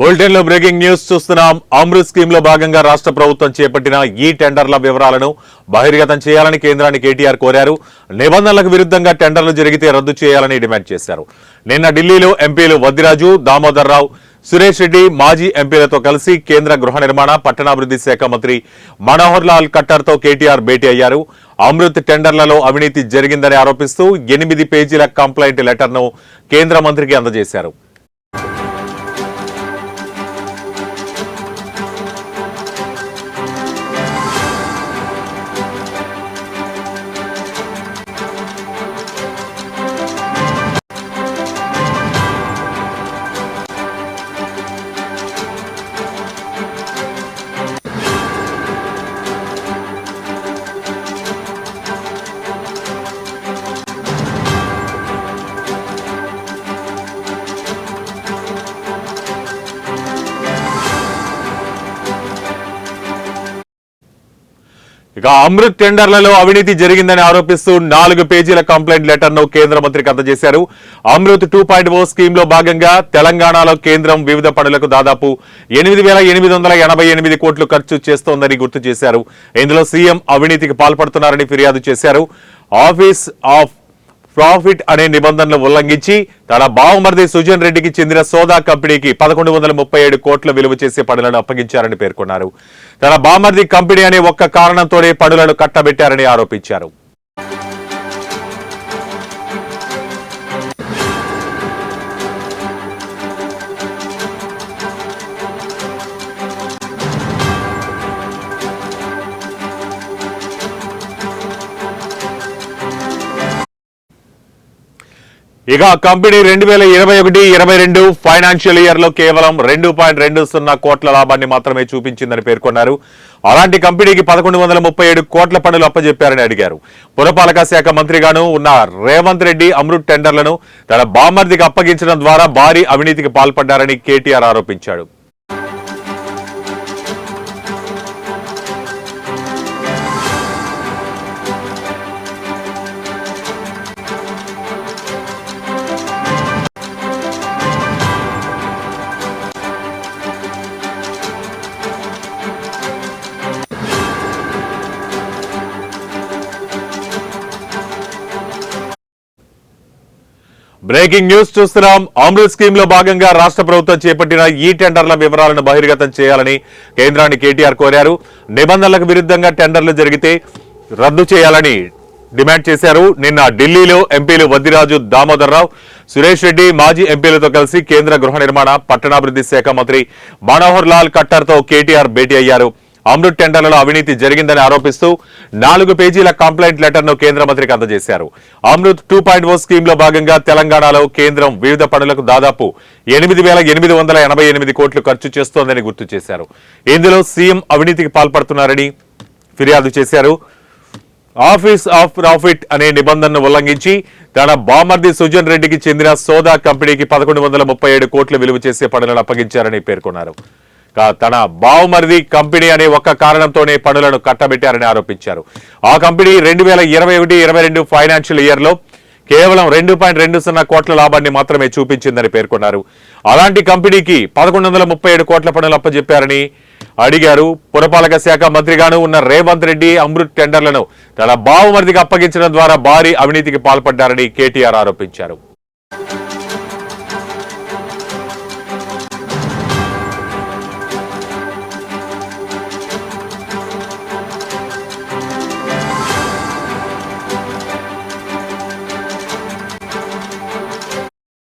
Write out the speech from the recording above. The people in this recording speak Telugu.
బులెటిన్ లో బ్రేకింగ్ న్యూస్ చూస్తున్నాం. అమృత్ స్కీమ్ లో భాగంగా రాష్ట్ర ప్రభుత్వం చేపట్టిన ఈ టెండర్ల వివరాలను బహిర్గతం చేయాలని కేంద్రాన్ని కేటీఆర్ కోరారు. నిబంధనలకు విరుద్ధంగా టెండర్లు జరిగితే రద్దు చేయాలని డిమాండ్ చేశారు. నిన్న ఢిల్లీలో ఎంపీలు వద్దిరాజు, దామోదర్ రావు, సురేష్ రెడ్డి మాజీ ఎంపీలతో కలిసి కేంద్ర గృహ నిర్మాణ పట్టణాభివృద్ధి శాఖ మంత్రి మనోహర్ లాల్ ఖట్టర్ తో కేటీఆర్ భేటీ అయ్యారు. అమృత్ టెండర్లలో అవినీతి జరిగిందని ఆరోపిస్తూ 8 పేజీల కంప్లైంట్ లెటర్ ను కేంద్ర మంత్రికి అందజేశారు. ఇక అమృత్ టెండర్లలో అవినీతి జరిగిందని ఆరోపిస్తూ 4 పేజీల కంప్లైంట్ లెటర్ ను కేంద్ర మంత్రికి అందజేశారు. అమృత్ 2.0 స్కీమ్ లో భాగంగా తెలంగాణలో కేంద్రం వివిధ పనులకు దాదాపు 8,888 కోట్లు ఖర్చు చేస్తోందని గుర్తు చేశారు. ఇందులో సీఎం అవినీతికి పాల్పడుతున్నారని ఫిర్యాదు చేశారు. ఆఫీస్ ఆఫ్ ప్రాఫిట్ అనే నిబంధనలు ఉల్లంఘించి తన బావమరిది సుజన్ రెడ్డికి చెందిన సోదా కంపెనీకి 1137 కోట్ల విలువ చేసే పనులను అప్పగించారని పేర్కొన్నారు. తన బావమరిది కంపెనీ అనే ఒక్క కారణంతోనే పనులను కట్టబెట్టారని ఆరోపించారు. ఇక కంపెనీ 2021-22 ఫైనాన్షియల్ ఇయర్ లో కేవలం 2.20 కోట్ల లాభాన్ని మాత్రమే చూపించిందని పేర్కొన్నారు. అలాంటి కంపెనీకి 1137 కోట్ల పనులు అప్పజెప్పారని అడిగారు. పురపాలక శాఖ మంత్రిగాను ఉన్న రేవంత్ రెడ్డి అమృత్ టెండర్లను తన బామర్దికి అప్పగించడం ద్వారా భారీ అవినీతికి పాల్పడ్డారని కేటీఆర్ ఆరోపించాడు. బ్రేకింగ్ న్యూస్ చూస్తున్నాం. అమృత్ స్కీమ్ లో భాగంగా రాష్ట్ర ప్రభుత్వం చేపట్టిన ఈ టెండర్ల వివరాలను బహిర్గతం చేయాలని కేంద్రాన్ని కేటీఆర్ కోరారు. నిబంధనలకు విరుద్ధంగా టెండర్లు జరిగితే రద్దు చేయాలని డిమాండ్ చేశారు. నిన్న ఢిల్లీలో ఎంపీలు వద్దిరాజు, దామోదర్ రావు, సురేష్ రెడ్డి మాజీ ఎంపీలతో కలిసి కేంద్ర గృహ నిర్మాణ పట్టణాభివృద్ధి శాఖ మంత్రి మనోహర్ లాల్ ఖట్టర్ తో కేటీఆర్ భేటీ అయ్యారు. అమృత్ టెండర్లలో అవినీతి జరిగిందని ఆరోపిస్తూ 4 పేజీల కంప్లైంట్ లెటర్ ను కేంద్ర మంత్రికి అందజేశారు. అమృత్ 2.0 స్కీమ్ లో భాగంగా తెలంగాణలో కేంద్రం వివిధ పనులకు దాదాపు 8,888 కోట్లు ఖర్చు చేస్తోందని గుర్తు చేశారు. ఇందులో సీఎం అవినీతికి పాల్పడుతున్నారని ఫిర్యాదు చేశారు. ఆఫీస్ ఆఫ్ ప్రాఫిట్ అనే నిబంధనను ఉల్లంఘించి తన బామర్ది సుజన్ రెడ్డికి చెందిన సోదా కంపెనీకి 1137 కోట్ల విలువ చేసే పనులను అప్పగించారని పేర్కొన్నారు. తన బావమరిది కంపెనీ అనే ఒక్క కారణంతోనే పనులను కట్టబెట్టారని ఆరోపించారు. ఆ కంపెనీ 2021-22 ఫైనాన్షియల్ ఇయర్ లో కేవలం 2.20 కోట్ల లాభాన్ని మాత్రమే చూపించిందని పేర్కొన్నారు. అలాంటి కంపెనీకి 1137 కోట్ల పనులు అప్పజెప్పారని అడిగారు. పురపాలక శాఖ మంత్రిగాను ఉన్న రేవంత్ రెడ్డి అమృత్ టెండర్లను తన బావమరిదికి అప్పగించడం ద్వారా భారీ అవినీతికి పాల్పడ్డారని కేటీఆర్ ఆరోపించారు.